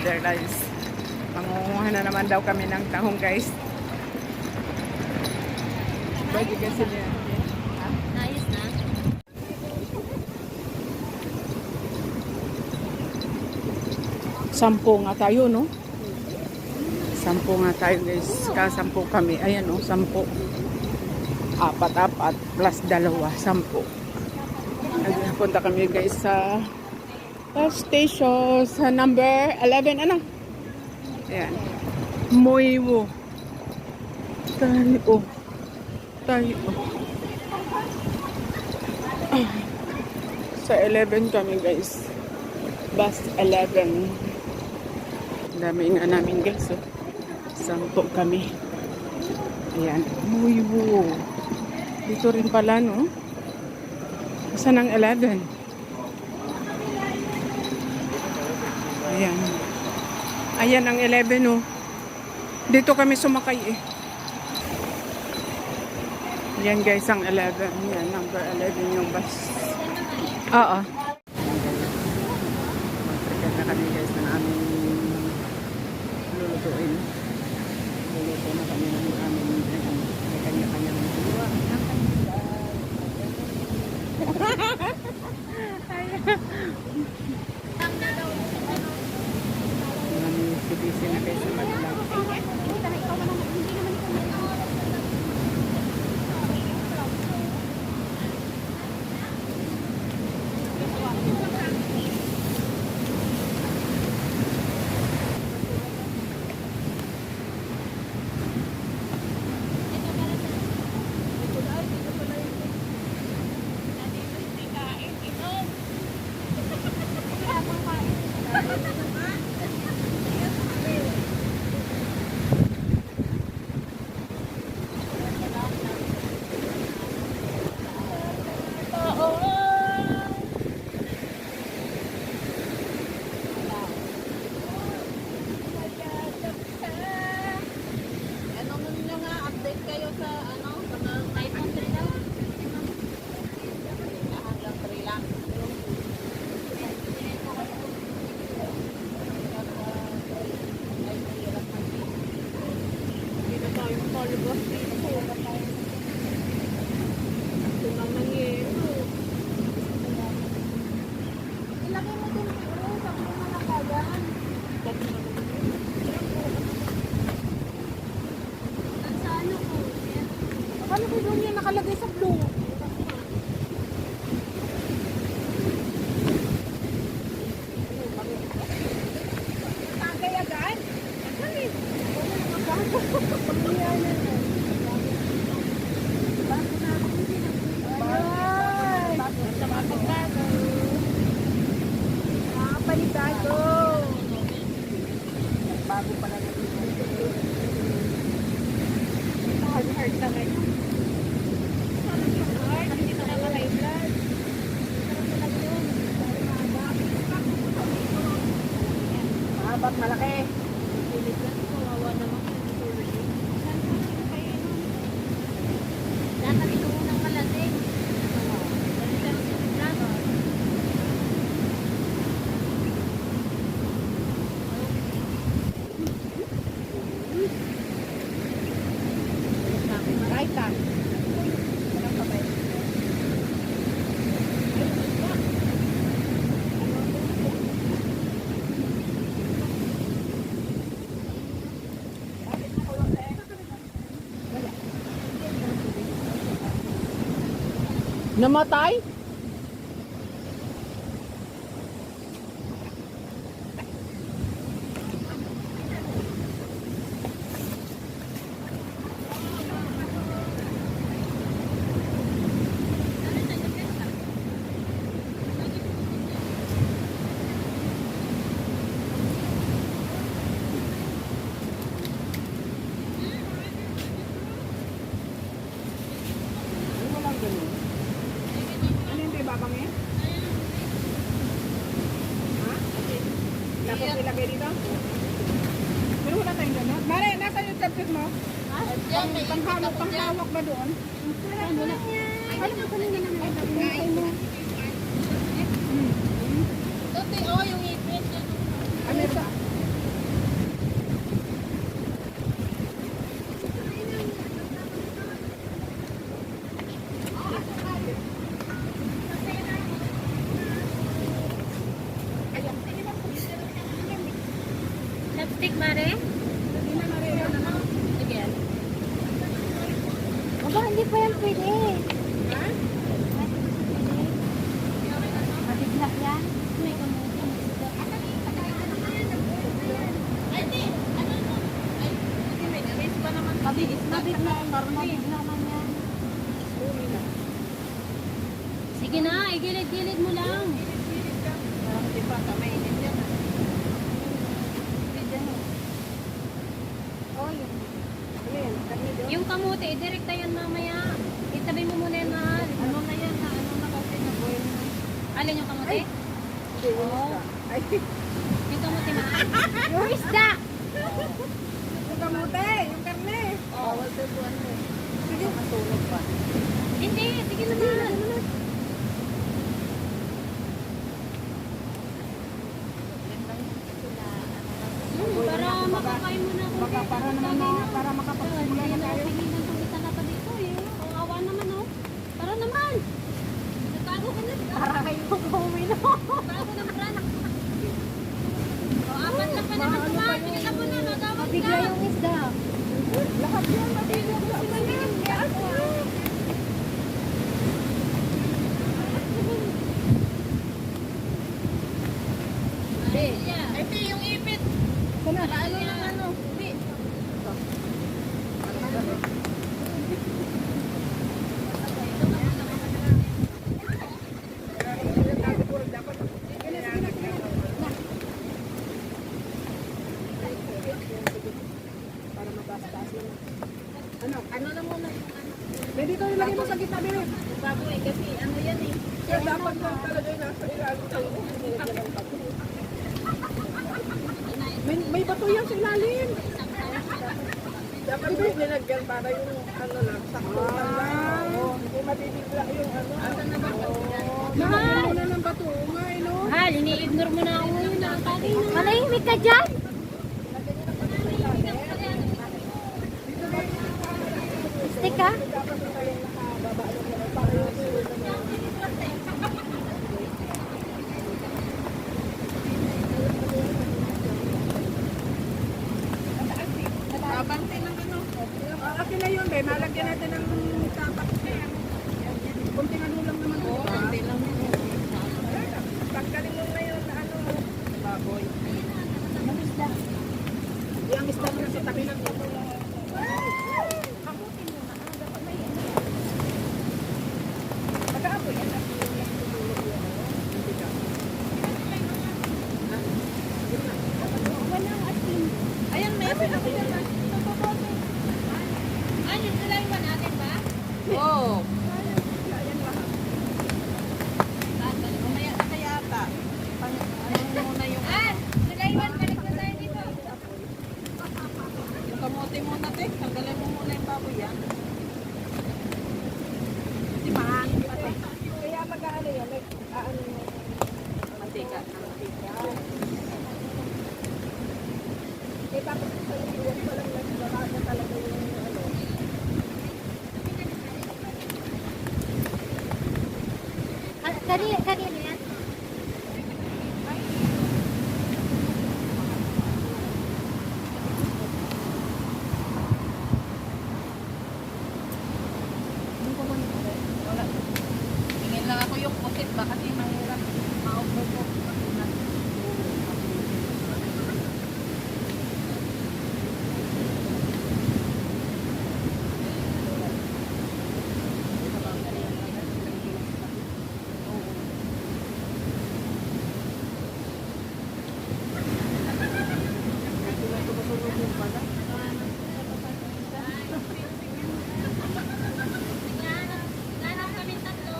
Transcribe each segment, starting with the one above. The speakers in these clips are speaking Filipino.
order guys. Mangunguha na naman daw kami ng tahong guys. Bagi kasi niya. Ayos na. Sampo nga tayo, no? Sampo nga tayo guys. Kasampo kami. Ayan, no? Sampo. Apat plus dalawa. Sampo. Punta kami guys sa bus station sa number 11. Ano? Ayan. Moiwo. Tayo. Tayo. Sa 11 kami guys. Bus 11. Dami nga namin guys. Oh. Sampo kami. Ayan. Moiwo. Dito rin pala, no? Saan ang 11? Ayan. Ayan ang 11, no? Dito kami sumakay, eh. Ayan, guys, ang 11. Ayan, number 11 yung bus. Oo. Magpagal na kami, guys, ng aming lulutuin. Luluto na kami ng aming kanya-kanya ng luwa. Busy na kayo sa madlang. Paano ko doon yan nakalagay sa blue? Tagay agad? Saan eh? Nakapalitado. Bago pala na dito. Hard na kayo. Hindi na naka-high-blood. Mahabat malaki. Kawawa naman. Dapat ito unang malasing. Namatay? Tapos ilagay dito? Pero wala tayong gano'n. Mare, nasa yung tablet mo? Panghawak ba doon? Alam mo kanina naman. Dati, oh, yung ipit. Ano ito? igilid-gilid mo lang. Parang di pa ka mainit yan. Oh, yun. Ano yan? Karne doon? Yung kamote, direkta yan mamaya. Itabi mo muna yan, mahal. Ano na yan? Ano na kasi na-boil na? Alin yung kamote? Hindi, yung isda. Ay, Yung kamote, mahal. Yung isda! yung kamote, yung karne. Bawal sa buwan mo. Sige. Masunog pa. Hindi, sige naman. Para makakain mo na kung Baka para naman para makapagsimula na tayo. Pigilan kung kita na pa dito eh. O, awa naman oh. Tara naman. Nagtago ka na. Para kayo mag-uwi na. Bago ng brand. O, apat lang pa naman kumain. Pilitan mo na. Magawag ka. yung isda. Lahat yan, mabigyan ko sila yan. Ito yung ipit. Sana, Ano yung ano? Hindi. para mabastas naman. Ano? Ano lang muna yung ano? Pwede ito ilagay mo sa gitna, Bebe. Bago eh. Kasi ano yan eh. Kaya dapat lang talaga yung nasa ilalim ng may bato yan sa ilalim. Dapat may nilagyan para yung ano lang, sakto lang. Hindi mabibigla yung ano. Asa na ba? Nilagyan mo na ng bato. Nga, no? Hal, ini-ignore mo na ako ngayon. Malahimik ka dyan. Stick ka? Dapat na tayo nakababa. Para yung Abante ng ano. Akin na yun, be. Malagyan natin ng tapak. Kunting ano lang naman. Oo, kunti lang. Tanggalin mo na yun na ano. Baboy. Yung isda. Yung isda mo na sa tabi ng ito. Kamutin mo na. Dapat may yan. Magkaapoy yan. Ayan, may asin ako dyan. Ano, tulay ba natin ba? Oo. Mamaya na kaya ata. Ano muna yung Tulay ba? Balik na tayo dito. kamote muna, te. Tanggalin mo muna yung baboy yan. Kasi mahangin pa, te. Kaya mag-aano yan, ano yung mantika. Eh, tapos sa iwan pa lang nagbaba na talaga yung ano. Kanina yan? Wala. Tingin lang ako yung pusit ba kasi mahirap ma-over ko. Nanang kami tatlo.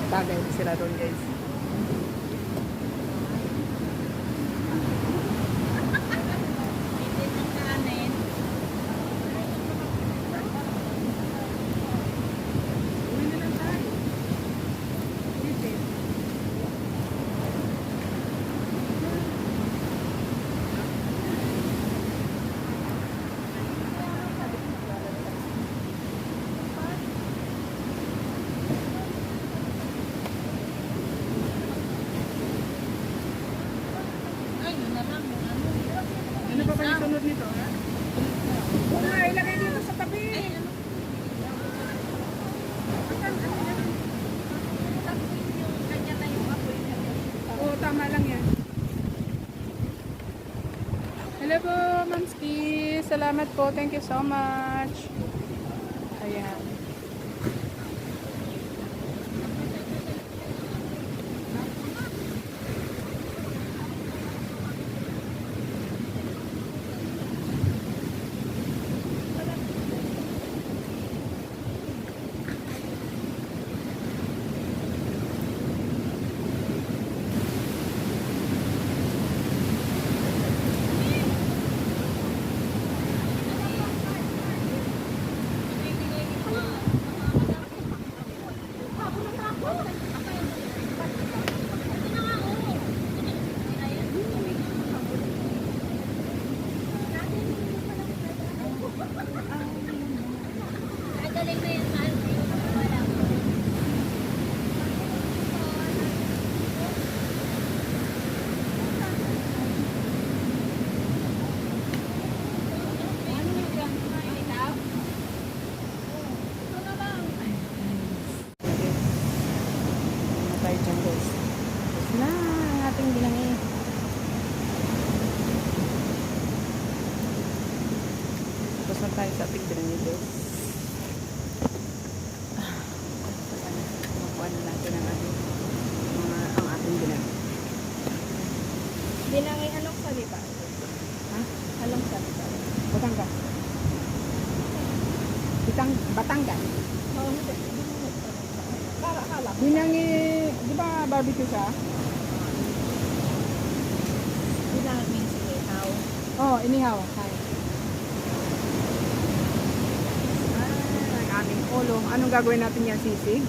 Bagay sila doon guys. salamat po. Thank you so much. Ayan. Galing na yan, mahal. Wala ko. Ano tayo dyan guys? Tapos na ang ating binangi. Tapos na tayo sa ating binangi guys. Makuha na natin ang ating binangi. Binangi anong salita? Ha? Anong salita? Batangas. Batangas. Oo, hindi. Akala ko. Binangi, di ba barbecue siya? Binangi sitaw. Oh, inihaw. Hi. Ang aming ulo. Anong gagawin natin yan, sisig?